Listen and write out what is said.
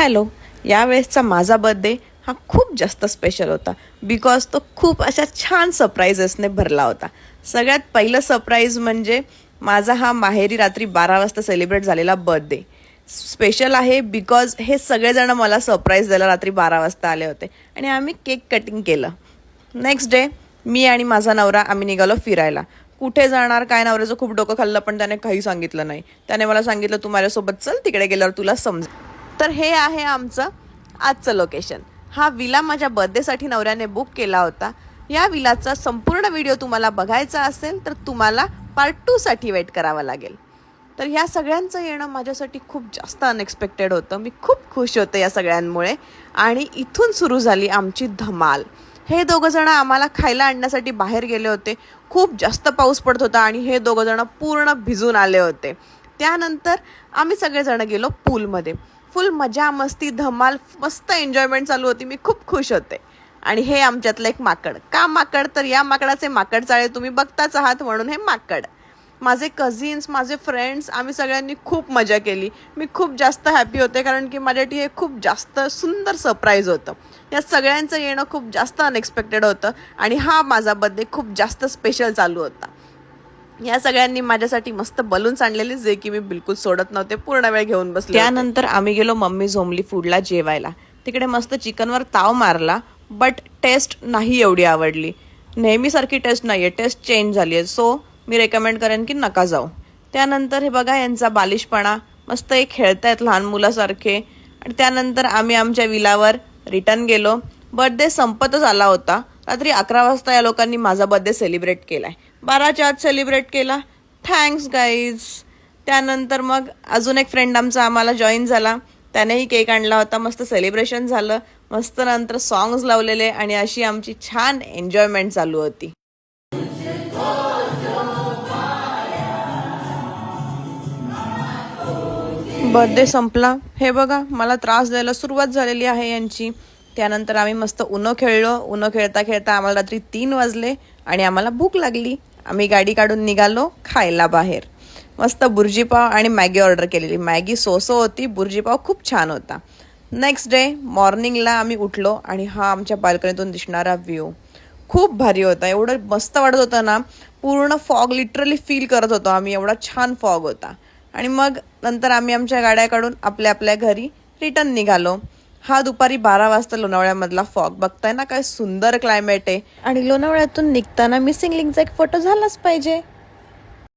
Hello. यावेळेसचा माझा birthday हा खूप जास्त स्पेशल होता बिकॉज तो खूप अशा छान सरप्राईजेसने भरला होता. सगळ्यात पहिलं सरप्राईज म्हणजे माझा हा माहेरी रात्री 12 वाजता सेलिब्रेट झालेला बर्थडे स्पेशल आहे बिकॉज हे सगळेजण मला सरप्राईज द्यायला रात्री 12 वाजता आले होते आणि आम्ही केक कटिंग केलं. नेक्स्ट डे मी आणि माझा नवरा आम्ही निघालो फिरायला. कुठे जाणार काय, नवऱ्याचं खूप डोकं खाल्लं पण त्याने काही सांगितलं नाही. त्याने मला सांगितलं तू माझ्यासोबत चल, तिकडे गेल्यावर तुला समजेल. तर हे आहे आमचं आजचं लोकेशन. हा विला माझ्या बर्थडेसाठी नवऱ्याने बुक केला होता. या विलाचा संपूर्ण व्हिडिओ तुम्हाला बघायचा असेल तर तुम्हाला पार्ट 2 साठी वेट करावं लागेल. तर ह्या सगळ्यांचं येणं माझ्यासाठी खूप जास्त अनएक्सपेक्टेड होतं. मी खूप खुश होते या सगळ्यांमुळे आणि इथून सुरू झाली आमची धमाल. हे दोघंजणं आम्हाला खायला आणण्यासाठी बाहेर गेले होते. खूप जास्त पाऊस पडत होता आणि हे दोघंजणं पूर्ण भिजून आले होते. त्यानंतर आम्ही सगळेजण गेलो पूलमध्ये. फुल मजा मस्ती धमाल मस्त एन्जॉयमेंट चालू होती. मी खूप खुश होते. आणि हे आमच्यातलं एक माकड. का माकड? तर या माकडाचे माकड चाळे तुम्ही बघताच आहात म्हणून हे माकड. माझे कझिन्स, माझे फ्रेंड्स, आम्ही सगळ्यांनी खूप मजा केली. मी खूप जास्त हॅपी होते कारण की माझ्यासाठी हे खूप जास्त सुंदर सरप्राईज होतं. या सगळ्यांचं येणं खूप जास्त अनएक्सपेक्टेड होतं आणि हा माझा बर्थडे खूप जास्त स्पेशल चालू होता. या सगळ्यांनी माझ्यासाठी मस्त बलून्स आणलेले जे की मी बिलकुल सोडत नव्हते, पूर्ण वेळ घेऊन बसले. त्यानंतर आम्ही गेलो मम्मी झोंबली फूडला जेवायला. तिकडे मस्त चिकनवर ताव मारला बट टेस्ट नाही एवढी आवडली. नेहमीसारखी टेस्ट नाही आहे, टेस्ट चेंज झाली आहे. सो मी रेकमेंड करेन की नका जाऊ. त्यानंतर हे बघा यांचा बालिशपणा, मस्त एक खेळतायत लहान मुलासारखे. आणि त्यानंतर आम्ही आमच्या विलावर रिटर्न गेलो. बर्थडे संपतच आला होता. रात्री 11 वाजता या लोकांनी माझा बर्थडे सेलिब्रेट केलाय. 12च्या आत सेलिब्रेट केला. Thanks guys. त्यानंतर मग अजून एक फ्रेंड आमचा आम्हाला जॉईन झाला. त्यानेही केक आणला होता. मस्त सेलिब्रेशन झालं. मस्त नंतर सॉंग्स लावलेले आणि अशी आमची छान एन्जॉयमेंट चालू होती. बर्थडे संपला. हे बघा मला त्रास द्यायला सुरुवात झालेली आहे यांची. त्यानंतर आम्ही मस्त उनो खेळलो. उनो खेळता खेळता आम्हाला रात्री 3 वाजले आणि आम्हाला भूक लागली. आम्ही गाडी काढून निघालो खायला बाहेर. मस्त बुर्जीपाव आणि मॅगी ऑर्डर केलेली. मॅगी सोसो होती, बुर्जीपाव खूप छान होता. नेक्स्ट डे मॉर्निंगला आम्ही उठलो आणि हा आमच्या बाल्कनीतून दिसणारा व्ह्यू खूप भारी होता. एवढं मस्त वाटत होतं ना, पूर्ण फॉग लिटरली फील करत होतो आम्ही. एवढा छान फॉग होता. आणि मग नंतर आम्ही आमच्या गाड्या काढून आपल्या आपल्या घरी रिटर्न निघालो. हा दुपारी 12 वाजता लोणावळ्यामधला फॉग बघताय ना, काय सुंदर क्लायमेट आहे. आणि लोणावळ्यातून निघताना मिसिंग लिंकचा एक फोटो झालाच पाहिजे.